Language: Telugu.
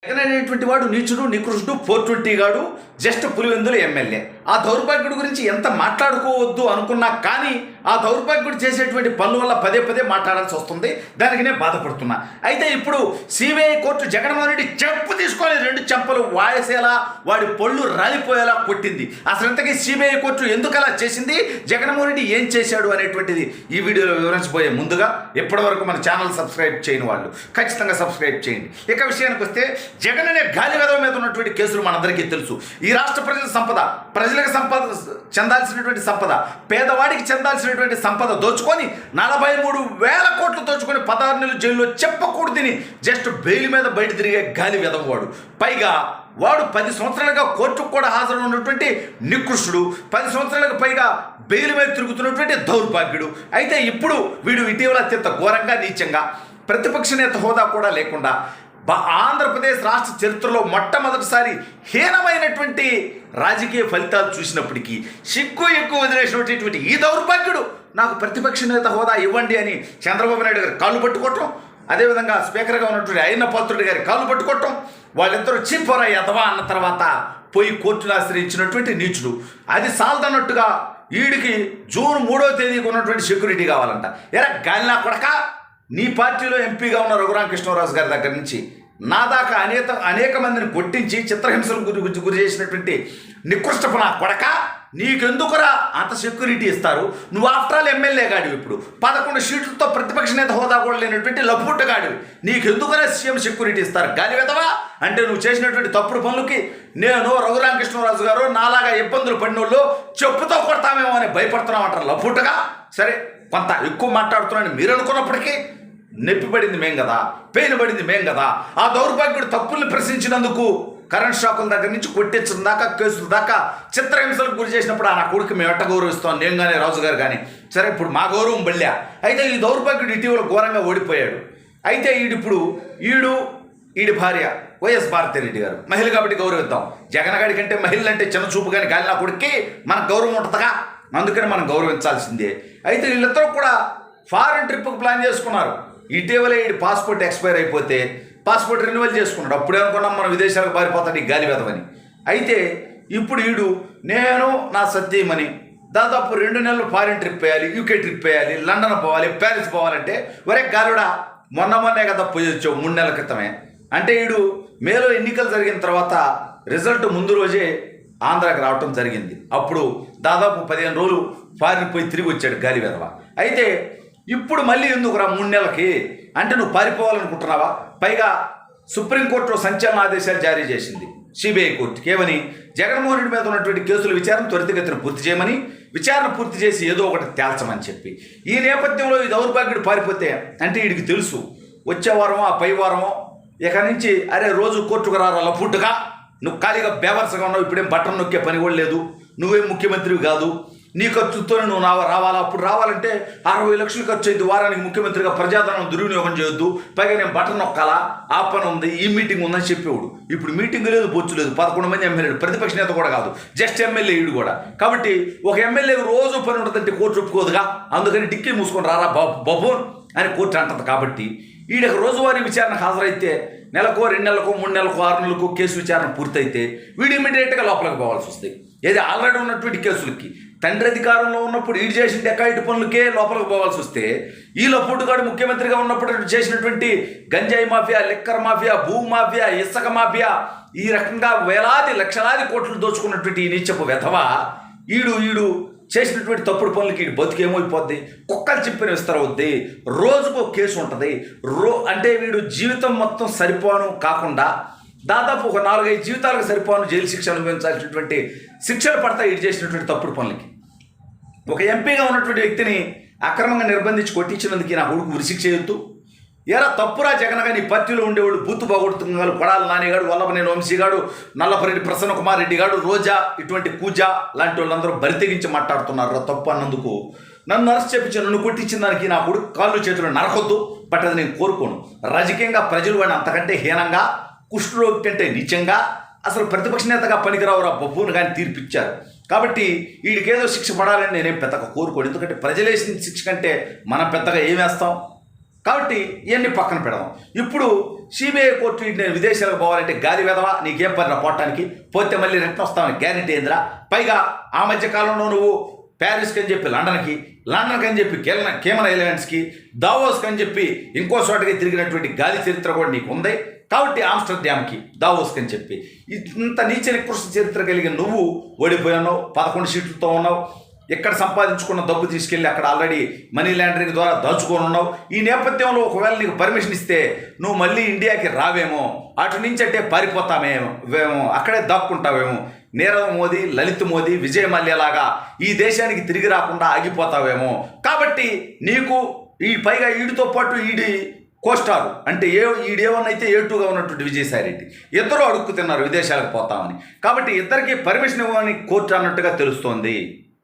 జగన్ అనేటువంటి వాడు నీచుడు నికృష్టుడు 420 గాడు జస్ట్ పులివెందుల ఎమ్మెల్యే. ఆ దౌర్భాగ్యుడి గురించి ఎంత మాట్లాడుకోవద్దు అనుకున్నా కానీ ఆ దౌర్భాగ్యుడు చేసేటువంటి పనుల వల్ల పదే పదే మాట్లాడాల్సి వస్తుంది. దానికి నేను బాధపడుతున్నా. అయితే ఇప్పుడు సిబిఐ కోర్టు జగన్మోహన్ రెడ్డి చెప్పు తీసుకొని 2 చెంపలు వాడేసేలా వాడి పళ్ళు రాలిపోయేలా కొట్టింది. అసలు ఇంతకీ సిబిఐ కోర్టు ఎందుకు అలా చేసింది, జగన్మోహన్ రెడ్డి ఏం చేశాడు అనేటువంటిది ఈ వీడియోలో వివరించబోయే ముందుగా ఇప్పటివరకు మన ఛానల్ సబ్స్క్రైబ్ చేయని వాళ్ళు ఖచ్చితంగా సబ్స్క్రైబ్ చేయండి. ఇక విషయానికి వస్తే జగన్ అనే గాలి వెధవ మీద ఉన్నటువంటి కేసులు మనందరికీ తెలుసు. ఈ రాష్ట్ర ప్రజల సంపద, ప్రజలకు చెందాల్సినటువంటి సంపద, పేదవాడికి చెందాల్సినటువంటి సంపద దోచుకొని 43,000 కోట్లు దోచుకొని 16 నెలలు జైల్లో చెప్పకూడదని జస్ట్ బెయిల్ మీద బయట తిరిగే గాలి వెధవవాడు. పైగా వాడు 10 సంవత్సరాలుగా కోర్టుకు కూడా హాజరు ఉన్నటువంటి నికృష్టుడు, 10 సంవత్సరాలకు పైగా బెయిల్ మీద తిరుగుతున్నటువంటి దౌర్భాగ్యుడు. అయితే ఇప్పుడు వీడు ఇటీవల అత్యంత ఘోరంగా నీచంగా ప్రతిపక్ష నేత హోదా కూడా లేకుండా ఆంధ్రప్రదేశ్ రాష్ట్ర చరిత్రలో మొట్టమొదటిసారి హీనమైనటువంటి రాజకీయ ఫలితాలు చూసినప్పటికీ సిగ్గు ఎక్కువ వదిలేసినటువంటి ఈ దౌర్భాగ్యుడు నాకు ప్రతిపక్ష నేత హోదా ఇవ్వండి అని చంద్రబాబు నాయుడు గారి కాళ్ళు పట్టుకోవటం, అదేవిధంగా స్పీకర్గా ఉన్నటువంటి అయ్యన్న పాత్రుడి గారి కాళ్ళు పట్టుకోవటం, వాళ్ళిద్దరూ చీపోరా ఎదవా అన్న తర్వాత పోయి కోర్టును ఆశ్రయించినటువంటి నీచుడు. అది సాల్దన్నట్టుగా వీడికి జూన్ 3వ తేదీకి ఉన్నటువంటి సెక్యూరిటీ కావాలంట. ఎరా గాలినా కొడక, నీ పార్టీలో ఎంపీగా ఉన్న రఘురామకృష్ణరాజు గారి దగ్గర నుంచి నా దాకా అనేక మందిని కొట్టించి చిత్రహింసలకు గురి చేసినటువంటి నికృష్టపు నా కొడక, నీకెందుకురా అంత సెక్యూరిటీ ఇస్తారు? నువ్వు ఆఫ్టర్ ఆల్ ఎమ్మెల్యే గాడివి, ఇప్పుడు 11 సీట్లతో ప్రతిపక్ష నేత హోదా కూడా లేనటువంటి లపుట్ట గాడివి, నీకెందుకురా సీఎం సెక్యూరిటీ ఇస్తారు? గాలి వెదవా అంటే నువ్వు చేసినటువంటి తప్పుడు పనులకి నేను రఘురామకృష్ణరాజు గారు నాలాగా ఇబ్బందులు పడినోళ్ళు చెప్పుతో కొడతామేమో అని భయపడుతున్నామంటారు లపుట్టగా. సరే, కొంత ఎక్కువ మాట్లాడుతున్నాను మీరు అనుకున్నప్పటికీ నొప్పి పడింది మేం కదా, పెయిన్ పడింది మేం కదా. ఆ దౌర్భాగ్యుడు తప్పుల్ని ప్రశ్నించినందుకు కరెంట్ షాకుల దగ్గర నుంచి కొట్టించడం దాకా, కేసుల దాకా చిత్రహింసలకు గురి చేసినప్పుడు ఆ నా కొడుకు మేము ఎట్ట గౌరవిస్తాం, నేను కానీ రాజు గారు కానీ. సరే, ఇప్పుడు మా గౌరవం బళ్ళా. అయితే ఈ దౌర్భాగ్యుడు ఇటీవల ఘోరంగా ఓడిపోయాడు. అయితే ఈడి భార్య వైఎస్ భారతిరెడ్డి గారు మహిళ కాబట్టి గౌరవిద్దాం. జగన్ గారి కంటే మహిళలు అంటే చిన్న చూపు కానీ గాలి నా కొడుక్కి మనకు గౌరవం ఉంటుందిగా, అందుకని మనం గౌరవించాల్సిందే. అయితే వీళ్ళిద్దరూ కూడా ఫారెన్ ట్రిప్కి ప్లాన్ చేసుకున్నారు. ఇటీవల ఈ పాస్పోర్ట్ ఎక్స్పైర్ అయిపోతే పాస్పోర్ట్ రెన్యువల్ చేసుకున్నాడు. అప్పుడే అనుకున్నాం మనం విదేశాలకు పారిపోతాడు ఈ గాలి వెదవని. అయితే ఇప్పుడు నేను నా సత్యమని దాదాపు 2 నెలలు ఫారిన్ ట్రిప్ వేయాలి, యూకే ట్రిప్ వేయాలి, లండన్ పోవాలి, ప్యారిస్ పోవాలంటే ఒరే గాలుడా మొన్నే కదా పోయి వచ్చావు 3 నెలల క్రితమే. అంటే మేలో ఎన్నికలు జరిగిన తర్వాత రిజల్ట్ ముందు రోజే ఆంధ్రాకి రావటం జరిగింది. అప్పుడు దాదాపు 15 రోజులు ఫారిన్ పోయి తిరిగి వచ్చాడు గాలి వెదవ. అయితే ఇప్పుడు మళ్ళీ ఎందుకురా 3 నెలలకి అంటే నువ్వు పారిపోవాలనుకుంటున్నావా? పైగా సుప్రీంకోర్టులో సంచలన ఆదేశాలు జారీ చేసింది సిబిఐ కోర్టుకి. ఏమని? జగన్మోహన్ రెడ్డి మీద ఉన్నటువంటి కేసుల విచారణ త్వరితగతిన పూర్తి చేయమని, విచారణ పూర్తి చేసి ఏదో ఒకటి తేల్చమని చెప్పి. ఈ నేపథ్యంలో ఈ దౌర్భాగ్యుడు పారిపోతే అంటే వీడికి తెలుసు వచ్చే వారమో ఆ పై వారమో ఇక నుంచి అరే రోజు కోర్టుకు రారా ఫుడ్గా, నువ్వు ఖాళీగా బేవర్సగా ఉన్నావు, ఇప్పుడేం బట్టన్ నొక్కే పని కూడా లేదు, నువ్వేం ముఖ్యమంత్రివి కాదు, నీ ఖర్చుతోనే నువ్వు రావాలా. అప్పుడు రావాలంటే 60 లక్షలు ఖర్చు అయింది వారానికి, ముఖ్యమంత్రిగా ప్రజాధనం దుర్వినియోగం చేయొద్దు, పైగా నేను బటన్ నొక్కాలా, ఆ పని ఉంది, ఈ మీటింగ్ ఉందని చెప్పేవాడు. ఇప్పుడు మీటింగ్ లేదు, బొచ్చు లేదు, 11 మంది ఎమ్మెల్యేలు, ప్రతిపక్ష నేత కూడా కాదు, జస్ట్ ఎమ్మెల్యే ఈడు కూడా. కాబట్టి ఒక ఎమ్మెల్యేకి రోజు పని ఉంటుందంటే కోర్టు ఒప్పుకోదుగా, అందుకని డిక్కీ మూసుకొని రారా బబోన్ అని కోర్టు అంటుంది. కాబట్టి ఈడొక రోజువారీ విచారణకు హాజరైతే నెలకో 2 నెలలకో 3 నెలలకో 6 నెలలకో కేసు విచారణ పూర్తయితే వీడు ఇమీడియట్గా లోపలికి పోవాల్సి వస్తుంది. ఏది ఆల్రెడీ ఉన్నటువంటి కేసులకి. తండ్రి అధికారంలో ఉన్నప్పుడు ఈడు చేసిన డెకాయిట్ పనులకే లోపలికి పోవాల్సి వస్తే ఈ లపుట్టుగాడు ముఖ్యమంత్రిగా ఉన్నప్పుడు చేసినటువంటి గంజాయి మాఫియా, లిక్కర్ మాఫియా, భూ మాఫియా, ఇసుక మాఫియా, ఈ రకంగా వేలాది లక్షలాది కోట్లు దోచుకున్నటువంటి ఈ నీచపు వెధవ ఈడు చేసినటువంటి తప్పుడు పనులకి వీడు బతుకేమైపోద్ది, కుక్కలు చెప్పిన విస్తరవుద్ది, రోజుకో కేసు ఉంటుంది. అంటే వీడు జీవితం మొత్తం సరిపోను కాకుండా దాదాపు ఒక 4-5 జీవితాలకు సరిపోను జైలు శిక్ష అనుభవించాల్సినటువంటి శిక్షలు పడతాయి వీడు చేసినటువంటి తప్పుడు పనులకి. ఒక ఎంపీగా ఉన్నటువంటి వ్యక్తిని అక్రమంగా నిర్బంధించి కొట్టించినందుకు నా కొడుకు ఉరిశిక్ష చేయొద్దు. ఎరా తప్పురా జగన్ గారు, నీ పార్టీలో ఉండేవాళ్ళు బూతు బాగొడుతున్నారు, కొడాలి నానిగాడు, వల్లభనేని వంశీగాడు, నల్లపరెడ్డి ప్రసన్న కుమార్ రెడ్డి గాడు, రోజా, ఇటువంటి కూజా లాంటి వాళ్ళందరూ బరితెగించి మాట్లాడుతున్నారు. తప్పు అన్నందుకు నన్ను అరెస్ట్ చేపించి నన్ను కొట్టించిన దానికి నా కొడుకు కాళ్ళు చేతులు నరకొద్దు. బట్ అది నేను కోరుకోను. రాజకీయంగా ప్రజలు వాడిని అంతకంటే హీనంగా, కుష్ఠరోగి కంటే నీచంగా, అసలు ప్రతిపక్ష నేతగా పనికిరావురా బొబ్బును కానీ తీర్పిచ్చారు. కాబట్టి వీడికేదో శిక్ష పడాలని నేనేం పెద్దగా కోరుకోను. ఎందుకంటే ప్రజలేసిన శిక్ష కంటే మనం పెద్దగా ఏం వేస్తాం? కాబట్టి ఇవన్నీ పక్కన పెడదాం. ఇప్పుడు సిబిఐ కోర్టు నేను విదేశాలకు పోవాలంటే గాలి వెదవా, నీకేం పని పోవటానికి, పోతే మళ్ళీ రిటర్న్ వస్తామని గ్యారెంటీ ఏందిరా? పైగా ఆ మధ్య కాలంలో నువ్వు ప్యారిస్కి అని చెప్పి లండన్కి అని చెప్పి కేమన్ ఐలాండ్స్కి, దావోస్కి అని చెప్పి ఇంకో చోటకి తిరిగినటువంటి గాలి చరిత్ర కూడా నీకు ఉంది. కాబట్టి ఆమ్స్టర్డామ్కి, దావోస్కి అని చెప్పి ఇంత నీచ నికృష్ట చరిత్ర కలిగిన నువ్వు ఓడిపోయావు, 11 సీట్లతో ఉన్నావు. ఎక్కడ సంపాదించుకున్న డబ్బు తీసుకెళ్ళి అక్కడ ఆల్రెడీ మనీ లాండరింగ్ ద్వారా దాచుకొని ఉన్నావు. ఈ నేపథ్యంలో ఒకవేళ నీకు పర్మిషన్ ఇస్తే నువ్వు మళ్ళీ ఇండియాకి రావేమో, అటు నుంచి అంటే పారిపోతామేమో, అక్కడే దాక్కుంటావేమో, నీరవ్ మోదీ, లలిత్ మోదీ, విజయ్ మల్యలాగా ఈ దేశానికి తిరిగి రాకుండా ఆగిపోతావేమో. కాబట్టి నీకు పైగా ఈడితో పాటు కోస్టారు అంటే ఈడేమన్నైతే A2గా ఉన్నటువంటి విజయసాయి రెడ్డి ఇద్దరు అడుక్కు తిన్నారు విదేశాలకు పోతామని. కాబట్టి ఇద్దరికి పర్మిషన్ ఇవ్వని కోర్టు అన్నట్టుగా తెలుస్తోంది.